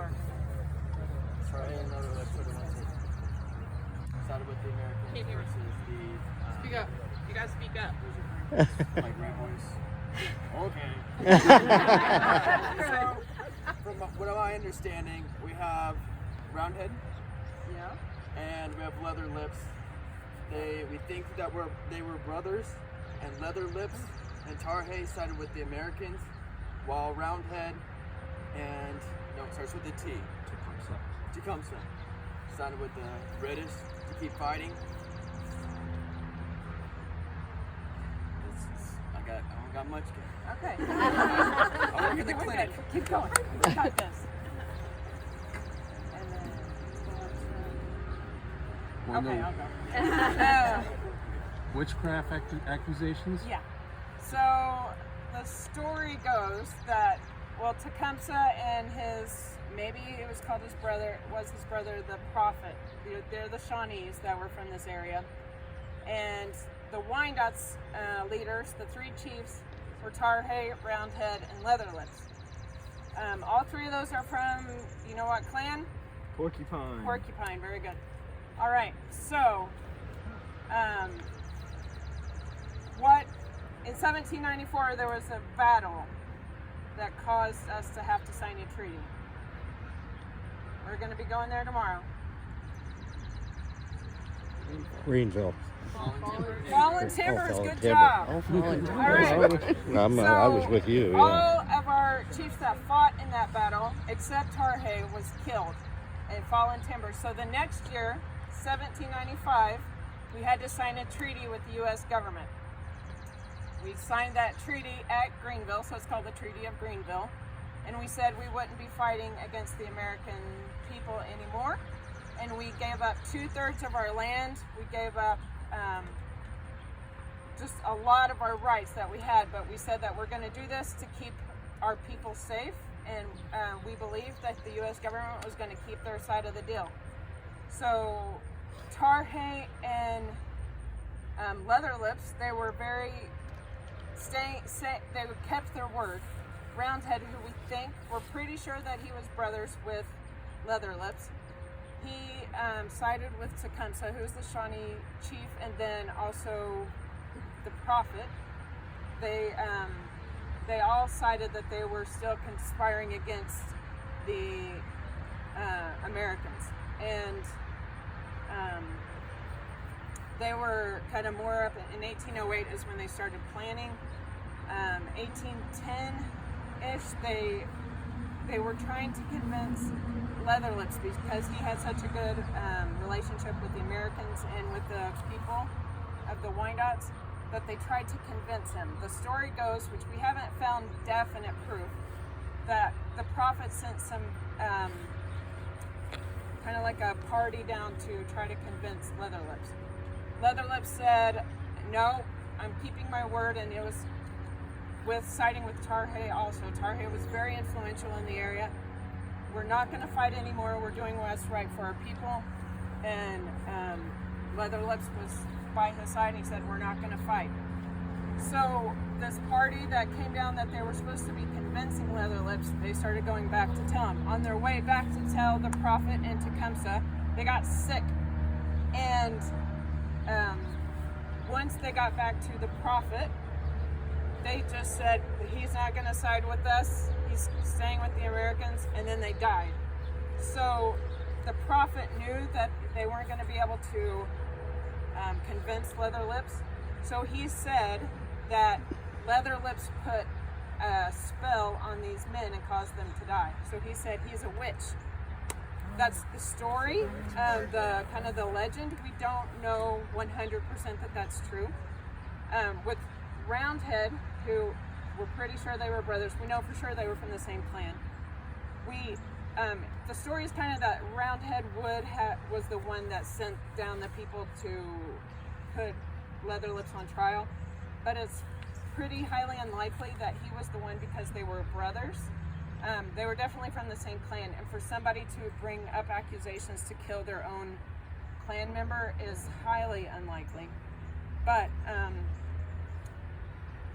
Park. Tarjay and Leatherlips are the ones that sided with the Americans versus the... Speak up. You guys speak up. Like my voice. Okay. So, from what am I understanding, we have Roundhead. Yeah. And we have Leatherlips. We think that they were brothers, and Leatherlips and Tarjay sided with the Americans, while Roundhead and starts with the T. Tecumseh sided with the British to keep fighting. I don't got much. Okay. I work in the clinic. Keep going. We got this. And then okay, I'll go. Witchcraft accusations? Yeah. So the story goes that Tecumseh and maybe it was called his brother, the prophet. They're the Shawnees that were from this area. And the Wyandot's leaders, the three chiefs, were Tarjay, Roundhead, and Leatherlips. All three of those are from, you know what clan? Porcupine. Porcupine, very good. All right, so in 1794 there was a battle that caused us to have to sign a treaty. We're going to be going there tomorrow. Greenville. Fallen Timbers, good job. Oh, Fallen Timbers. All right. I was with you. Yeah. All of our chiefs that fought in that battle, except Tarjay, was killed in Fallen Timbers. So the next year, 1795, we had to sign a treaty with the U.S. government. We signed that treaty at Greenville, so it's called the Treaty of Greenville. And we said we wouldn't be fighting against the American people anymore. And we gave up 2/3 of our land. We gave up just a lot of our rights that we had, but we said that we're going to do this to keep our people safe, and we believed that the U.S. government was going to keep their side of the deal. So Tarjay and Leatherlips, they were they kept their word. Roundhead, who we're pretty sure that he was brothers with Leatherlips, he sided with Tecumseh, who was the Shawnee chief, and then also the prophet. They all sided that they were still conspiring against the Americans, and they were kind of more up in 1808 is when they started planning. 1810-ish, they were trying to convince Leatherlips, because he had such a good relationship with the Americans and with the people of the Wyandots, that they tried to convince him. The story goes, which we haven't found definite proof, that the prophet sent some kind of like a party down to try to convince Leatherlips. Leatherlips said, no, I'm keeping my word, and it was siding with Tarjay also. Tarjay was very influential in the area. We're not going to fight anymore. We're doing what's right for our people. And Leatherlips was by his side. He said, we're not going to fight. So this party that came down that they were supposed to be convincing Leatherlips, they started going back to tell him. On their way back to tell the prophet and Tecumseh, they got sick. And once they got back to the prophet, they just said, he's not going to side with us. He's staying with the Americans, and then they died. So the prophet knew that they weren't going to be able to convince Leatherlips. So he said that Leatherlips put a spell on these men and caused them to die. So he said he's a witch. That's the story, the kind of the legend. We don't know 100% that that's true. With Roundhead, who we're pretty sure they were brothers, we know for sure they were from the same clan. The story is kind of that Roundhead was the one that sent down the people to put Leatherlips on trial, but it's pretty highly unlikely that he was the one, because they were brothers. They were definitely from the same clan, and for somebody to bring up accusations to kill their own clan member is highly unlikely. But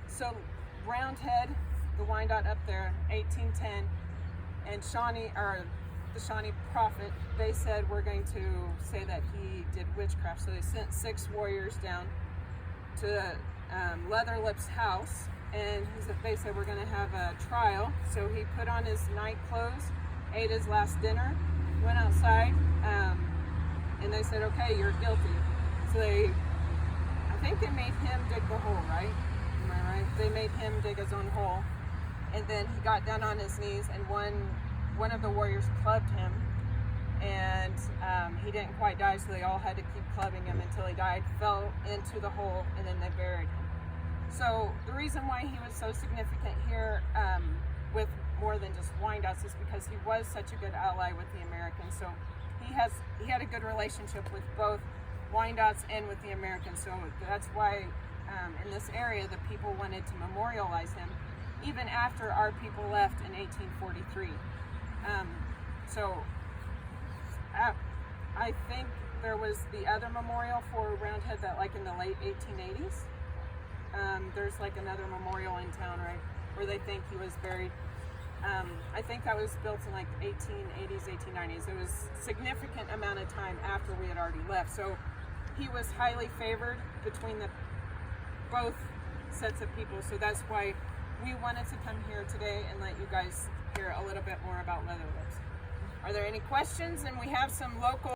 so Roundhead, the Wyandot up there, 1810, and Shawnee, or the Shawnee prophet, they said we're going to say that he did witchcraft. So they sent 6 warriors down to Leatherlips' house, and they said we're going to have a trial. So he put on his night clothes, ate his last dinner, went outside, and they said, okay, you're guilty. So I think they made him dig the hole, right? Am I right? They made him dig his own hole, and then he got down on his knees, and one of the warriors clubbed him, and he didn't quite die, so they all had to keep clubbing him until he died, fell into the hole, and then they buried him. So the reason why he was so significant here with more than just Wyandots is because he was such a good ally with the Americans. So he had a good relationship with both Wyandots and with the Americans. So that's why in this area the people wanted to memorialize him even after our people left in 1843. I think there was the other memorial for Roundhead that like in the late 1880s. There's like another memorial in town, right, where they think he was buried. I think that was built in like 1880s, 1890s. It was a significant amount of time after we had already left. So he was highly favored between both sets of people. So that's why we wanted to come here today and let you guys hear a little bit more about Leatherlips. Are there any questions? And we have some local